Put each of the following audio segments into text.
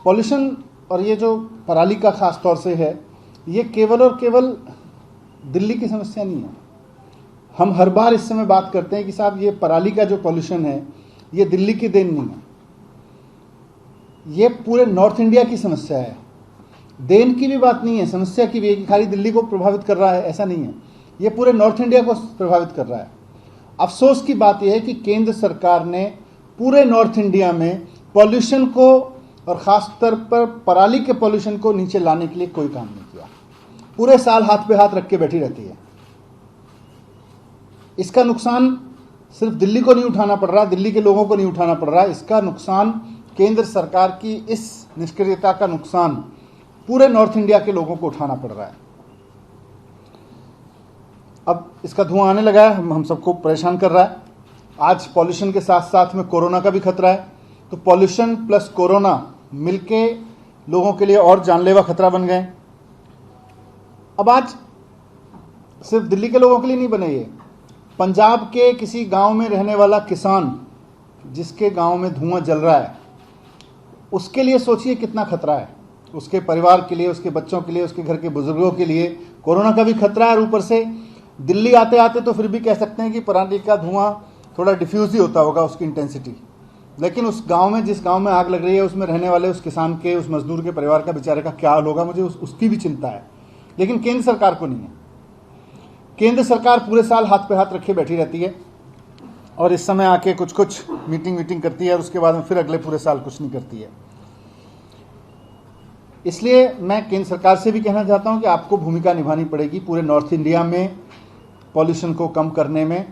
Pollution और ये जो पराली का खास तौर से है, ये केवल और केवल दिल्ली की समस्या नहीं है। हम हर बार इस समय बात करते हैं कि साहब ये पराली का जो पॉल्यूशन है ये दिल्ली की देन नहीं है, ये पूरे नॉर्थ इंडिया की समस्या है। देन की भी बात नहीं है, समस्या की भी है कि खाली दिल्ली को प्रभावित कर रहा है, ऐसा नहीं है, ये पूरे नॉर्थ इंडिया को प्रभावित कर रहा है। अफसोस की बात यह है कि केंद्र सरकार ने पूरे नॉर्थ इंडिया में पॉल्यूशन को और ख़ास तौर पर पराली के पॉल्यूशन को नीचे लाने के लिए कोई काम नहीं किया। पूरे साल हाथ पे हाथ रख के बैठी रहती है। इसका नुकसान सिर्फ दिल्ली को नहीं उठाना पड़ रहा, दिल्ली के लोगों को नहीं उठाना पड़ रहा, इसका नुकसान केंद्र सरकार की इस निष्क्रियता का नुकसान पूरे नॉर्थ इंडिया के लोगों को उठाना पड़ रहा है। अब इसका धुआं आने लगा है, हम सबको परेशान कर रहा है। आज पॉल्यूशन के साथ साथ में कोरोना का भी खतरा है, तो पॉल्यूशन प्लस कोरोना मिलके लोगों के लिए और जानलेवा खतरा बन गए। अब आज सिर्फ दिल्ली के लोगों के लिए नहीं बने, ये पंजाब के किसी गांव में रहने वाला किसान जिसके गांव में धुआं जल रहा है, उसके लिए सोचिए कितना खतरा है, उसके परिवार के लिए, उसके बच्चों के लिए, उसके घर के बुजुर्गों के लिए कोरोना का भी खतरा है। और ऊपर से दिल्ली आते आते तो फिर भी कह सकते हैं कि पराली का धुआं थोड़ा डिफ्यूज ही होता होगा उसकी इंटेंसिटी, लेकिन उस गांव में, जिस गांव में आग लग रही है, उसमें रहने वाले उस किसान के, उस मजदूर के परिवार का, बेचारे का क्या हाल होगा, मुझे उसकी भी चिंता है। लेकिन केंद्र सरकार को नहीं है। केंद्र सरकार पूरे साल हाथ पे हाथ रखे बैठी रहती है और इस समय आके कुछ मीटिंग करती है और उसके बाद में फिर अगले पूरे साल कुछ नहीं करती है। इसलिए मैं केंद्र सरकार से भी कहना चाहता हूं कि आपको भूमिका निभानी पड़ेगी पूरे नॉर्थ इंडिया में पॉल्यूशन को कम करने में,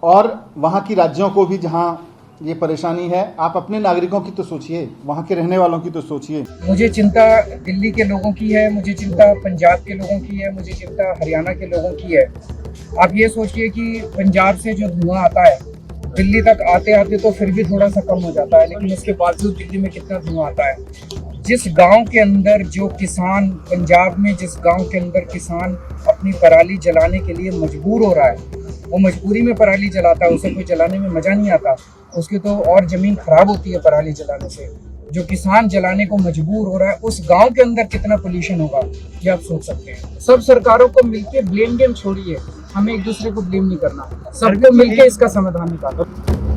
और वहाँ की राज्यों को भी जहाँ ये परेशानी है, आप अपने नागरिकों की तो सोचिए, वहाँ के रहने वालों की तो सोचिए। मुझे चिंता दिल्ली के लोगों की है, मुझे चिंता पंजाब के लोगों की है, मुझे चिंता हरियाणा के लोगों की है। आप ये सोचिए कि पंजाब से जो धुआं आता है दिल्ली तक आते आते तो फिर भी थोड़ा सा कम हो जाता है, लेकिन उसके बावजूद दिल्ली में कितना धुआं आता है। जिस गांव के अंदर जो किसान, पंजाब में जिस गांव के अंदर किसान अपनी पराली जलाने के लिए मजबूर हो रहा है, वो मजबूरी में पराली जलाता है, उसे कोई जलाने में मजा नहीं आता, उसकी तो और जमीन खराब होती है पराली जलाने से। जो किसान जलाने को मजबूर हो रहा है, उस गांव के अंदर कितना पोल्यूशन होगा ये आप सोच सकते हैं। सब सरकारों को मिलके ब्लेम गेम छोड़िए, हमें एक दूसरे को ब्लेम नहीं करना, सबको मिलके इसका समाधान निकालो।